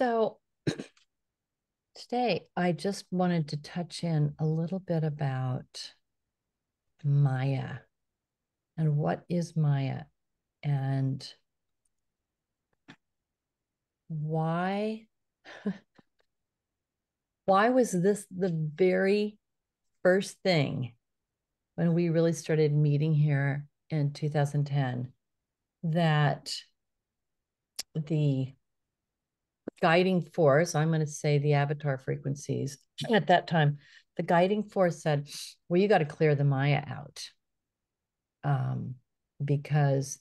So today I just wanted to touch in a little bit about Maya and what is Maya and why why was this the very first thing when we really started meeting here in 2010 that the guiding force, I'm going to say the avatar frequencies at that time, the guiding force said, well, you got to clear the Maya out. Because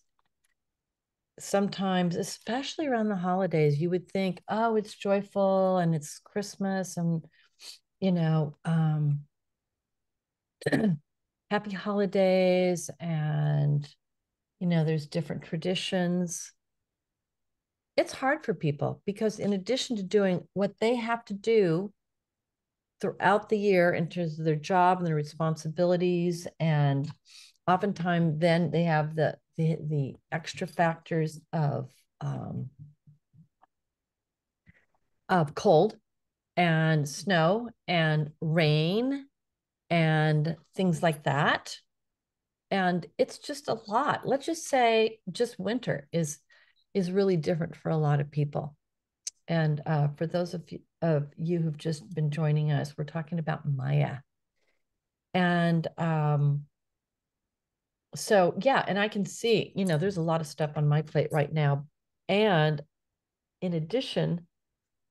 sometimes, especially around the holidays, you would think, oh, it's joyful and it's Christmas and, you know, happy holidays and, there's different traditions. It's hard for people because, in addition to doing what they have to do throughout the year in terms of their job and their responsibilities, and oftentimes then they have the extra factors of cold and snow and rain and things like that. And it's just a lot. Let's just say just winter is really different for a lot of people. And for those of you who've just been joining us, we're talking about Maya. And so, yeah, and I can see, there's a lot of stuff on my plate right now. And in addition,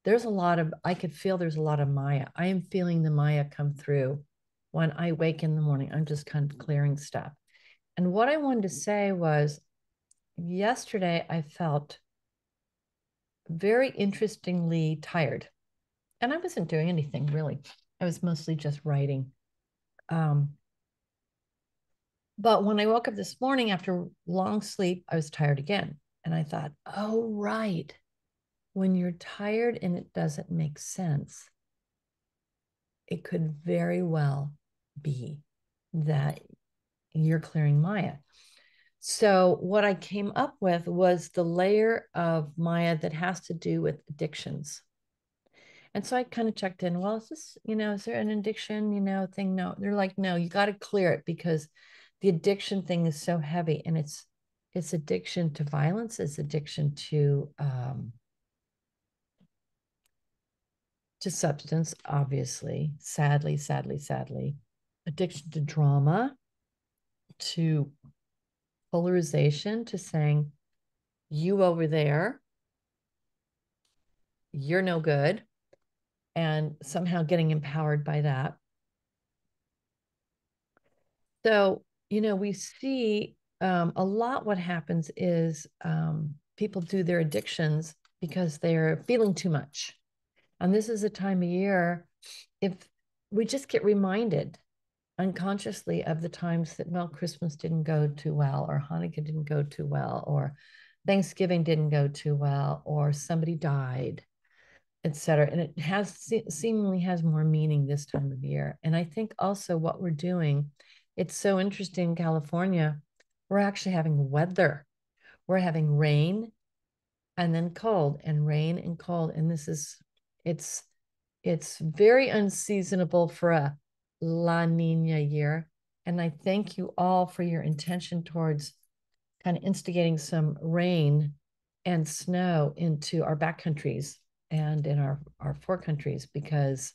I could feel there's a lot of Maya. I am feeling the Maya come through when I wake in the morning. I'm just kind of clearing stuff. And what I wanted to say was yesterday I felt very interestingly tired. And I wasn't doing anything really. I was mostly just writing. But when I woke up this morning after long sleep, I was tired again. And I thought, oh, right. When you're tired and it doesn't make sense, it could very well be that you're clearing Maya. So, what I came up with was the layer of Maya that has to do with addictions. And so I kind of checked in. Well, is this, is there an addiction, thing? No, they're like, no, you got to clear it because the addiction thing is so heavy, and it's addiction to violence, it's addiction to substance, obviously, sadly, addiction to drama, to polarization, to saying, you over there, you're no good, and somehow getting empowered by that. So, we see a lot what happens is people do their addictions because they're feeling too much. And this is a time of year, if we just get reminded unconsciously of the times that, well, Christmas didn't go too well, or Hanukkah didn't go too well, or Thanksgiving didn't go too well, or somebody died, etc. And it seemingly has more meaning this time of year. And I think also what we're doing, it's so interesting in California, we're actually having weather. We're having rain and then cold and rain and cold. And it's very unseasonable for a La Nina year. And I thank you all for your intention towards kind of instigating some rain and snow into our backcountries and in our four countries, because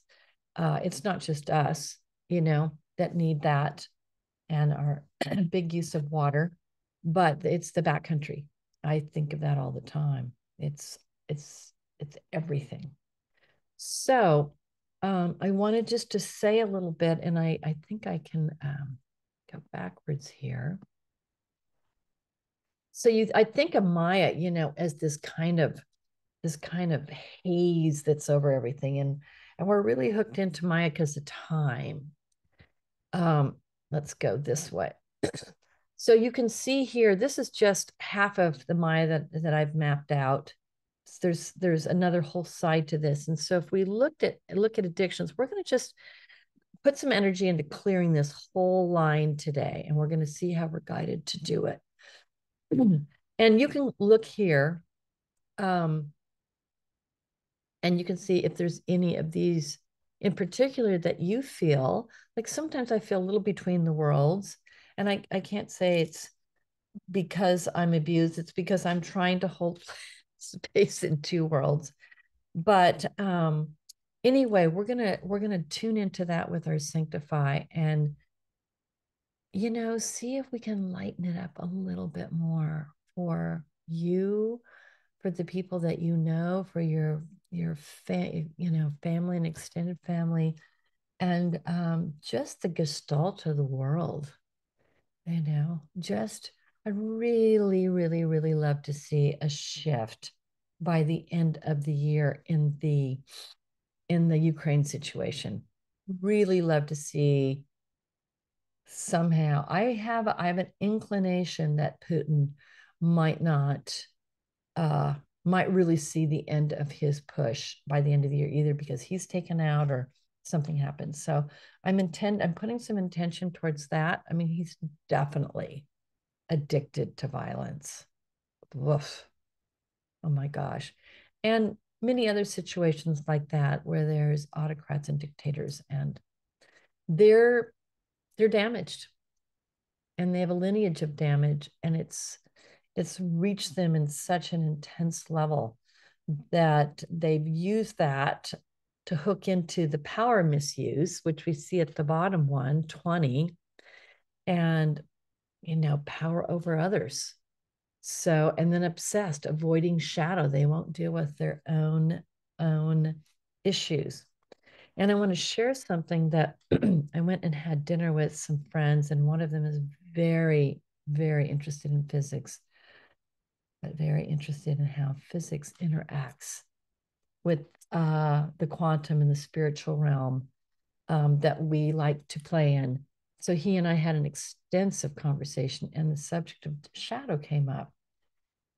it's not just us, that need that and our big use of water, but it's the backcountry. I think of that all the time. It's everything. So I wanted just to say a little bit, and I think I can go backwards here. So I think of Maya, as this kind of haze that's over everything, and we're really hooked into Maya because of time. Let's go this way. So you can see here, this is just half of the Maya that I've mapped out. There's another whole side to this. And so if we look at addictions, we're going to just put some energy into clearing this whole line today. And we're going to see how we're guided to do it. And you can look here. And you can see if there's any of these in particular that you feel like sometimes I feel a little between the worlds. And I can't say it's because I'm abused, it's because I'm trying to hold space in two worlds. But anyway, we're gonna tune into that with our Sanctify and see if we can lighten it up a little bit more for you, for the people that for your family and extended family, and just the gestalt of the world. Just I really, really, really love to see a shift by the end of the year in the Ukraine situation. Really love to see somehow. I have an inclination that Putin might not uh might really see the end of his push by the end of the year, either because he's taken out or something happens. So I'm putting some intention towards that. I mean, he's definitely addicted to violence. Woof. Oh my gosh. And many other situations like that where there's autocrats and dictators, and they're they're damaged, and they have a lineage of damage, and it's reached them in such an intense level that they've used that to hook into the power misuse, which we see at the bottom 120, and power over others. So, and then obsessed, avoiding shadow. They won't deal with their own issues. And I want to share something that I went and had dinner with some friends, and one of them is very, very interested in physics, but very interested in how physics interacts with the quantum and the spiritual realm that we like to play in. So he and I had an extensive conversation, and the subject of shadow came up.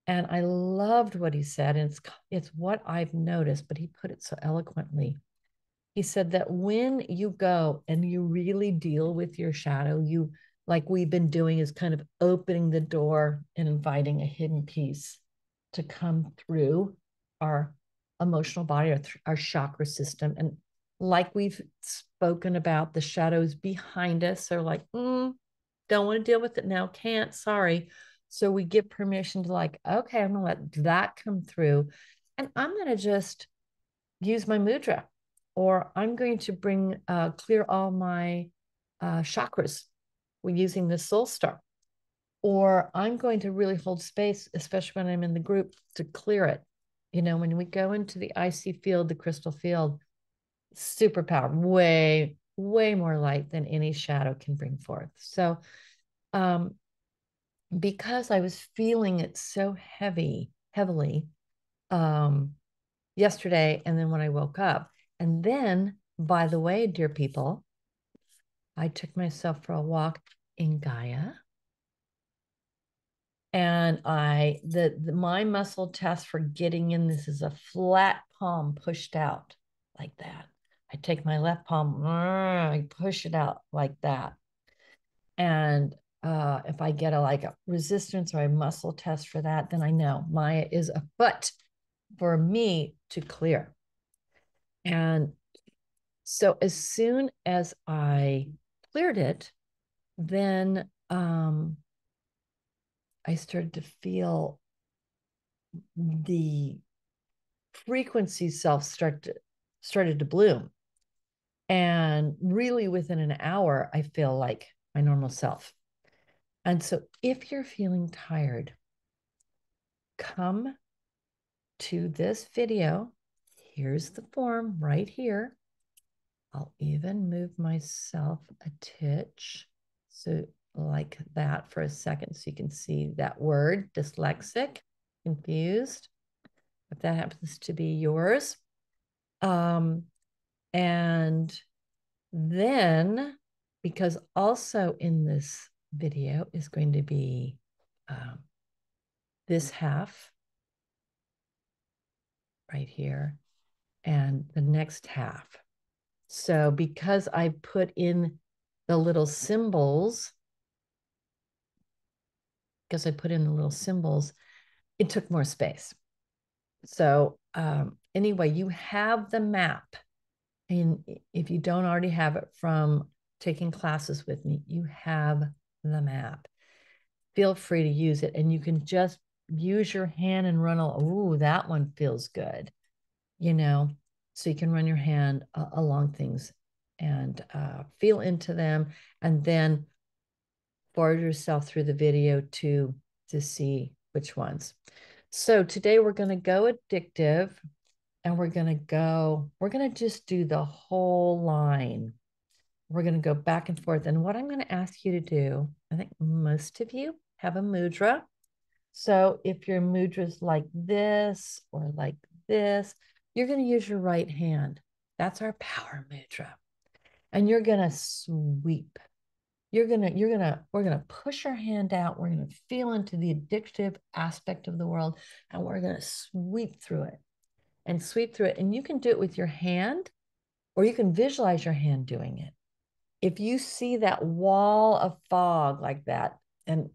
And I loved what he said. And it's what I've noticed, but he put it so eloquently. He said that when you go and you really deal with your shadow, you, like we've been doing, is kind of opening the door and inviting a hidden piece to come through our emotional body, our chakra system. And like we've spoken about, the shadows behind us are like, don't want to deal with it now, can't, sorry. So we give permission to, like, okay, I'm going to let that come through. And I'm going to just use my mudra, or I'm going to clear all my chakras when using the soul star, or I'm going to really hold space, especially when I'm in the group, to clear it. When we go into the IC field, the crystal field, superpower, way, way more light than any shadow can bring forth. So, because I was feeling it so heavily, yesterday, and then when I woke up. And then, by the way, dear people, I took myself for a walk in Gaia. And my muscle test for getting in this is a flat palm pushed out like that. I take my left palm, I push it out like that. And if I get a resistance or a muscle test for that, then I know Maya is afoot for me to clear. And so as soon as I cleared it, then I started to feel the frequency self started to bloom. And really within an hour, I feel like my normal self. And so if you're feeling tired, come to this video. Here's the form right here. I'll even move myself a titch. So like that for a second, so you can see that word, dyslexic, confused, if that happens to be yours. And then, because also in this video is going to be this half right here and the next half. So because I put in the little symbols, it took more space. So anyway, you have the map. And if you don't already have it from taking classes with me, you have the map. Feel free to use it. And you can just use your hand and run, ooh, that one feels good, you know, so you can run your hand along things and feel into them, and then forward yourself through the video to see which ones. So today we're going to go addictive, and we're going to just do the whole line. We're going to go back and forth. And what I'm going to ask you to do, I think most of you have a mudra. So if your mudra is like this or like this, you're going to use your right hand. That's our power mudra. And you're going to sweep. We're going to push our hand out. We're going to feel into the addictive aspect of the world, and we're going to sweep through it and sweep through it. And you can do it with your hand, or you can visualize your hand doing it. If you see that wall of fog like that, and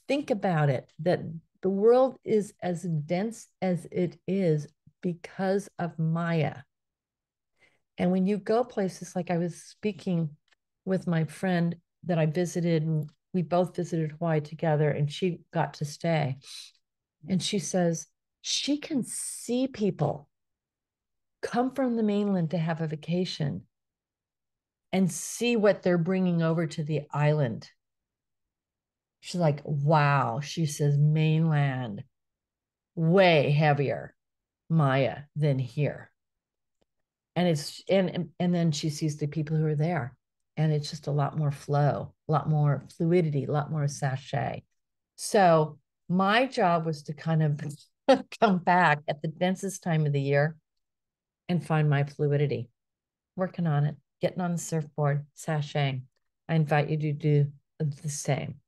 think about it, that the world is as dense as it is because of Maya. And when you go places, like I was speaking with my friend that I visited, and we both visited Hawaii together, and she got to stay. And she says she can see people come from the mainland to have a vacation and see what they're bringing over to the island. She's like, wow. She says, mainland, way heavier Maya than here. And and then she sees the people who are there, and it's just a lot more flow, a lot more fluidity, a lot more sachet. So my job was to kind of come back at the densest time of the year and find my fluidity, working on it, getting on the surfboard, sashaying. I invite you to do the same.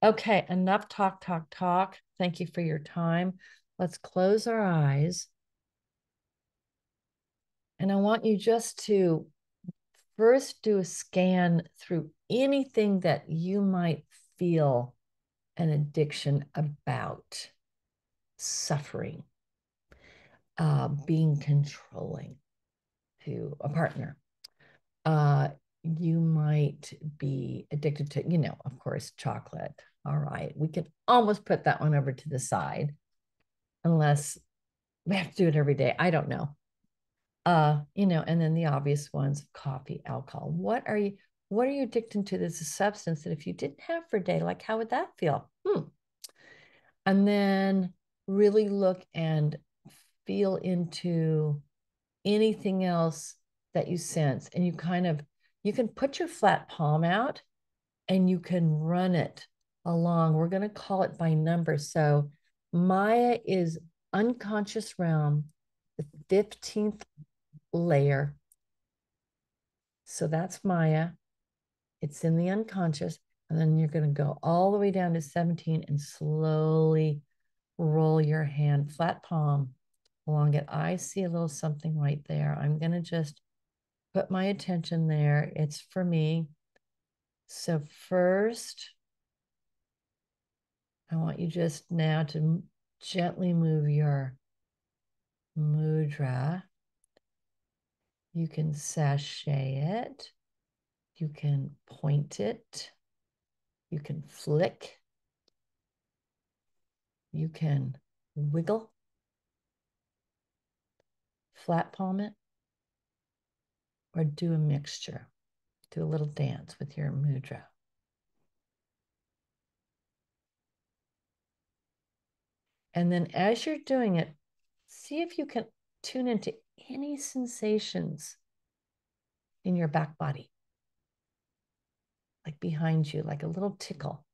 Okay, enough talk, talk, talk. Thank you for your time. Let's close our eyes. And I want you just to first do a scan through anything that you might feel an addiction about: suffering, being controlling to a partner. You might be addicted to, of course, chocolate. All right, we can almost put that one over to the side, unless we have to do it every day. I don't know. And then the obvious ones: coffee, alcohol. What are you addicted to that's a substance that if you didn't have for a day, like how would that feel? And then really look and feel into anything else that you sense. And you can put your flat palm out and you can run it along. We're going to call it by number. So Maya is unconscious realm, the 15th layer. So that's Maya. It's in the unconscious. And then you're going to go all the way down to 17 and slowly roll your hand, flat palm, along it. I see a little something right there. I'm going to just put my attention there. It's for me. So first, I want you just now to gently move your mudra. You can sashay it. You can point it. You can flick. You can wiggle, flat palm it, or do a mixture. Do a little dance with your mudra. And then as you're doing it, see if you can tune into any sensations in your back body, like behind you, like a little tickle,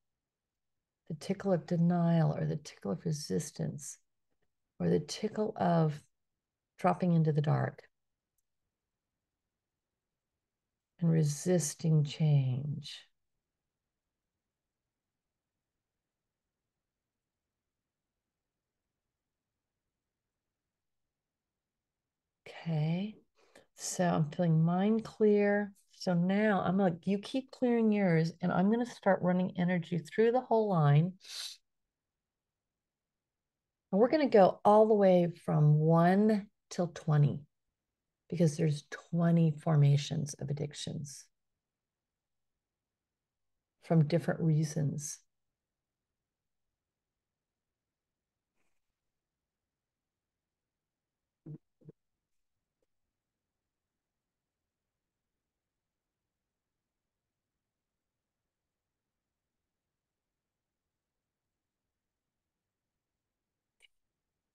the tickle of denial, or the tickle of resistance, or the tickle of dropping into the dark and resisting change. Okay, so I'm feeling mind clear. So now you keep clearing yours, and I'm going to start running energy through the whole line. And we're going to go all the way from 1 till 20 because there's 20 formations of addictions from different reasons.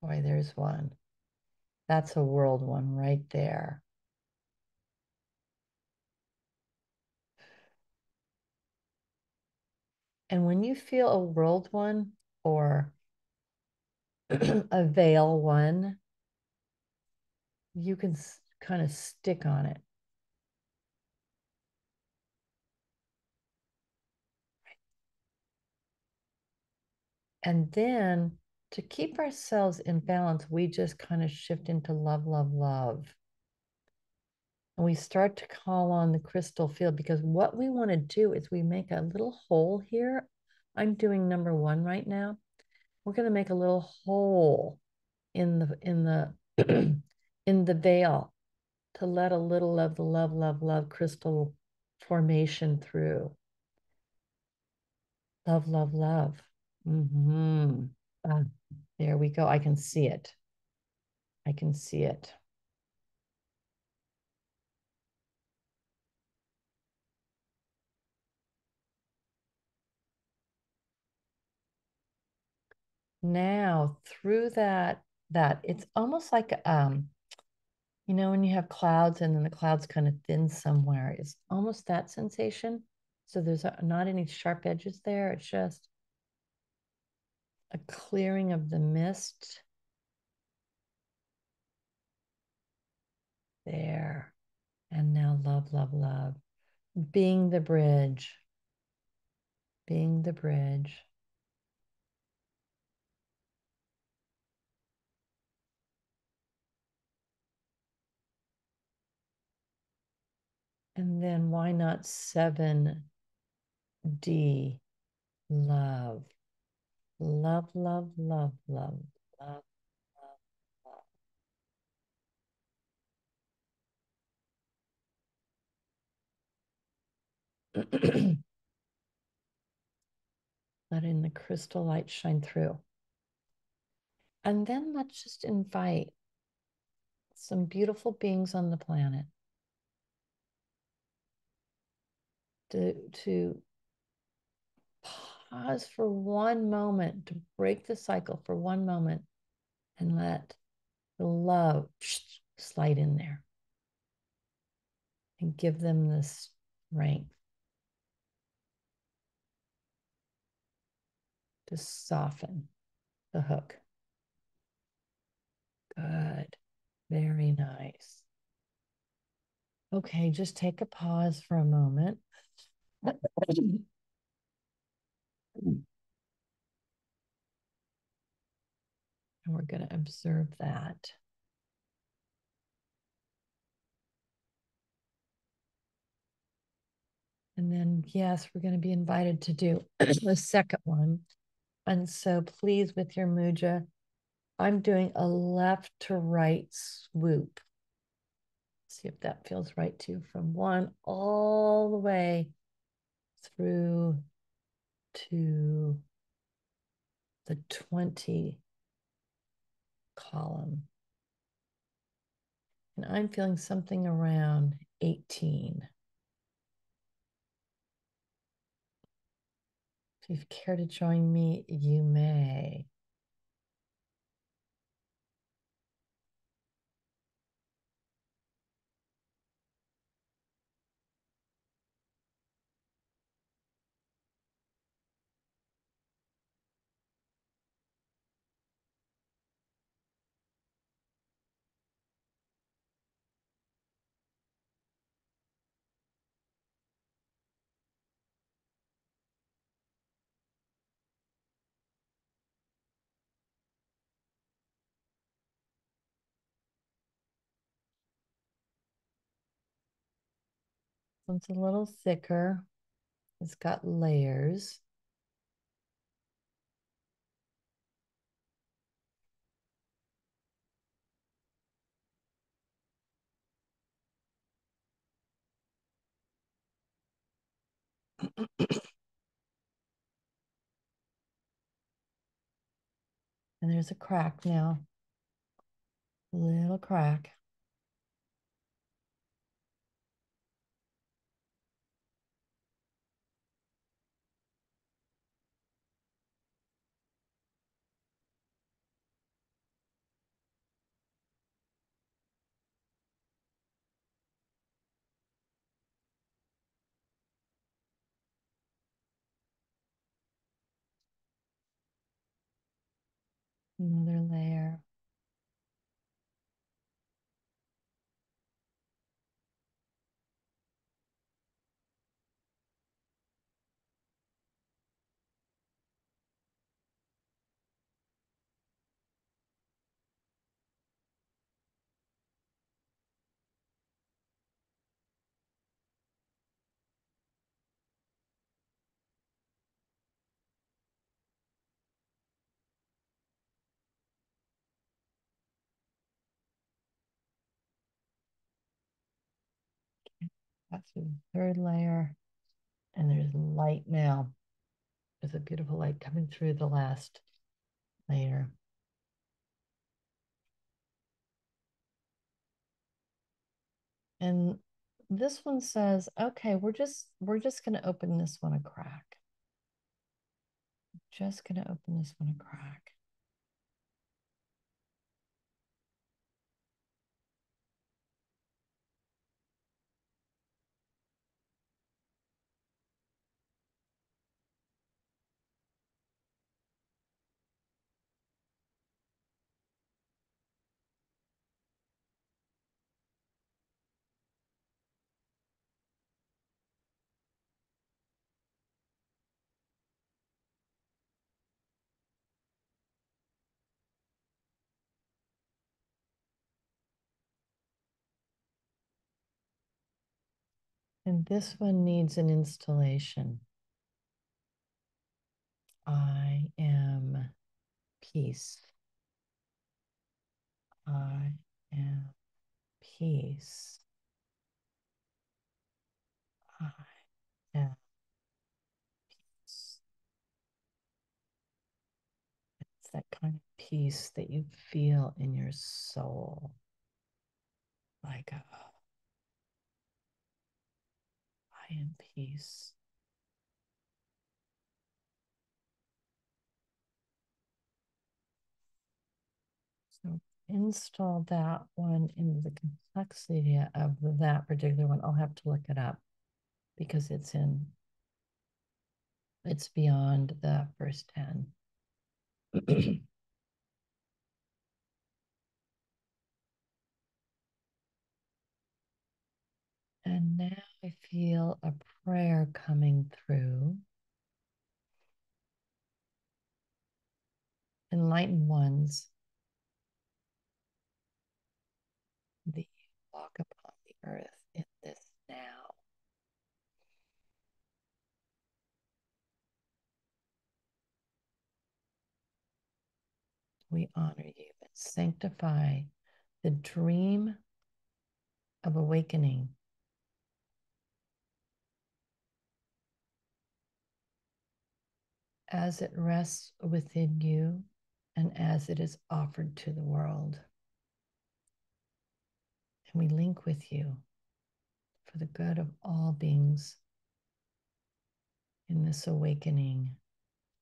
Boy, there's one. That's a world one right there. And when you feel a world one or a veil one, you can kind of stick on it. And then to keep ourselves in balance, we just kind of shift into love, love, love. And we start to call on the crystal field because what we want to do is we make a little hole here. I'm doing number one right now. We're going to make a little hole in the in the veil to let a little of the love, love, love crystal formation through. Love, love, love. Mm-hmm. Ah, there we go. I can see it. I can see it. Now through that it's almost like when you have clouds and then the clouds kind of thin somewhere, it's almost that sensation. So there's not any sharp edges there. It's just a clearing of the mist there. And now love, love, love. Being the bridge. Being the bridge. And then why not 7D? Love. Love, love, love, love, love, love. Letting the crystal light shine through. And then let's just invite some beautiful beings on the planet to pause for one moment, to break the cycle for one moment and let the love slide in there and give them this strength to soften the hook. Good. Very nice. Okay, just take a pause for a moment. And we're going to observe that. And then, yes, we're going to be invited to do the second one. And so please, with your muja, I'm doing a left to right swoop. See if that feels right too. From one all the way through to the 20 column. And I'm feeling something around 18. So if you care to join me, you may. It's a little thicker. It's got layers. And there's a crack now, little crack. Another layer. That's the third layer. And there's light now. There's a beautiful light coming through the last layer. And this one says, okay, we're just going to open this one a crack. Just going to open this one a crack. And this one needs an installation. I am peace. I am peace. I am peace. It's that kind of peace that you feel in your soul. Like, I am peace. So install that one into the complexity of that particular one. I'll have to look it up because it's beyond the first 10. And now I feel a prayer coming through. Enlightened ones, the walk upon the earth in this now. We honor you and sanctify the dream of awakening as it rests within you and as it is offered to the world. And we link with you for the good of all beings in this awakening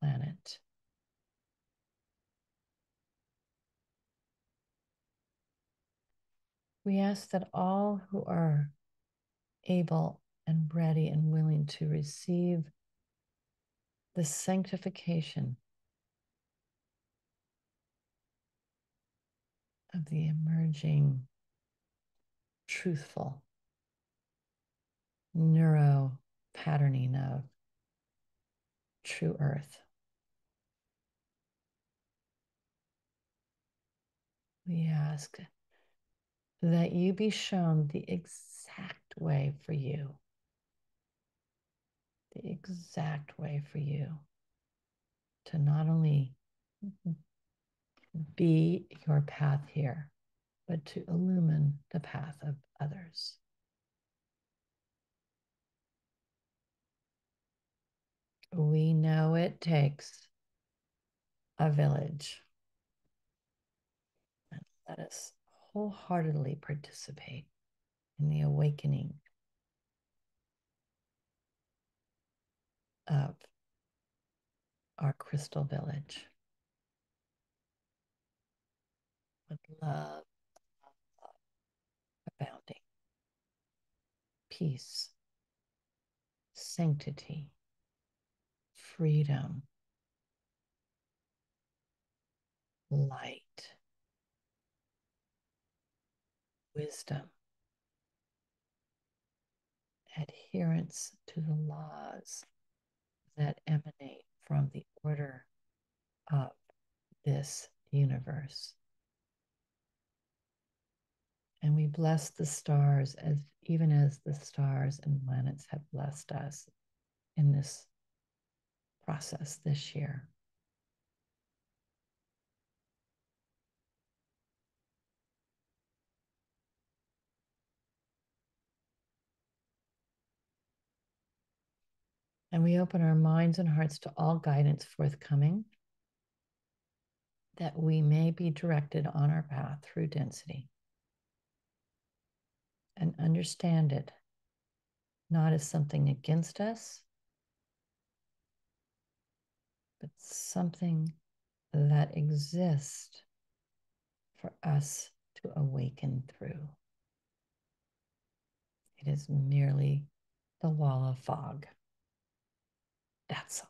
planet. We ask that all who are able and ready and willing to receive the sanctification of the emerging truthful neuro patterning of true earth. We ask that you be shown the exact way for you, the exact way for you to not only be your path here, but to illumine the path of others. We know it takes a village. And let us wholeheartedly participate in the awakening of our crystal village with love, abounding, peace, sanctity, freedom, light, wisdom, adherence to the laws that emanate from the order of this universe. And we bless the stars as even as the stars and planets have blessed us in this process this year. And we open our minds and hearts to all guidance forthcoming, that we may be directed on our path through density and understand it not as something against us, but something that exists for us to awaken through. It is merely the wall of fog. That's all.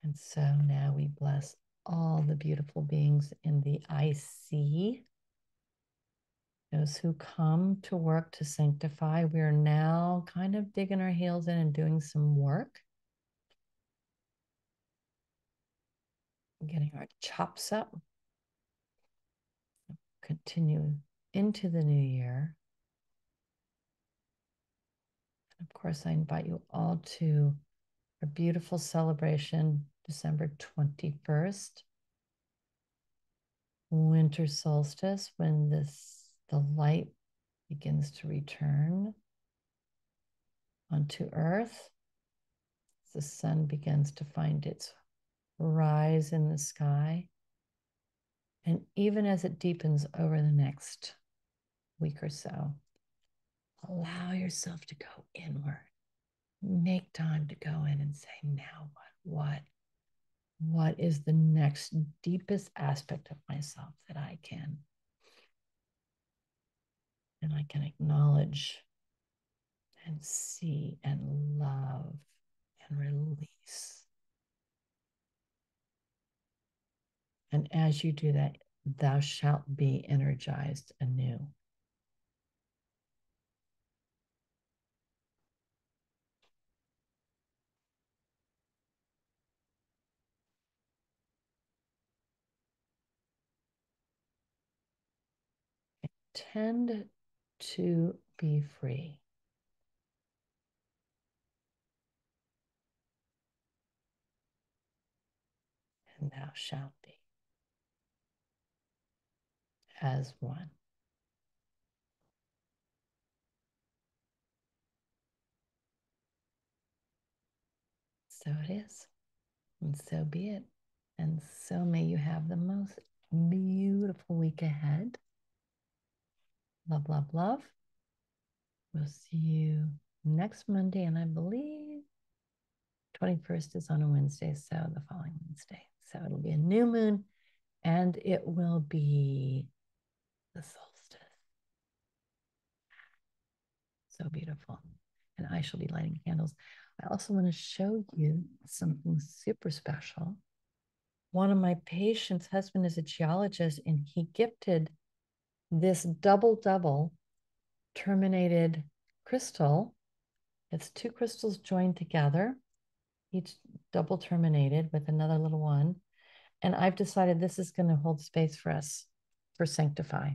And so now we bless all the beautiful beings in the IC, those who come to work to sanctify. We're now kind of digging our heels in and doing some work, getting our chops up, continue into the new year. And of course, I invite you all to a beautiful celebration, December 21st, winter solstice, when the light begins to return onto Earth. The sun begins to find its rise in the sky. And even as it deepens over the next week or so, allow yourself to go inward. Make time to go in and say, now what? What is the next deepest aspect of myself that I can? And I can acknowledge and see and love and release. And as you do that, thou shalt be energized anew. Tend to be free. And thou shalt be as one. So it is, and so be it. And so may you have the most beautiful week ahead. Love, love, love. We'll see you next Monday, and I believe 21st is on a Wednesday, so the following Wednesday. So it'll be a new moon, and it will be the solstice. So beautiful. And I shall be lighting candles. I also want to show you something super special. One of my patients' husband is a geologist, and he gifted this double terminated crystal. It's two crystals joined together, each double terminated with another little one. And I've decided this is going to hold space for us for Sanctify.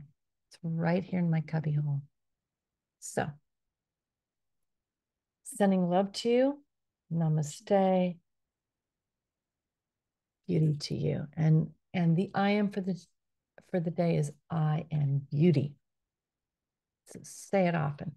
It's right here in my cubby hole. So, sending love to you. Namaste. Beauty to you. And the I am for the day is I am beauty. Say it often.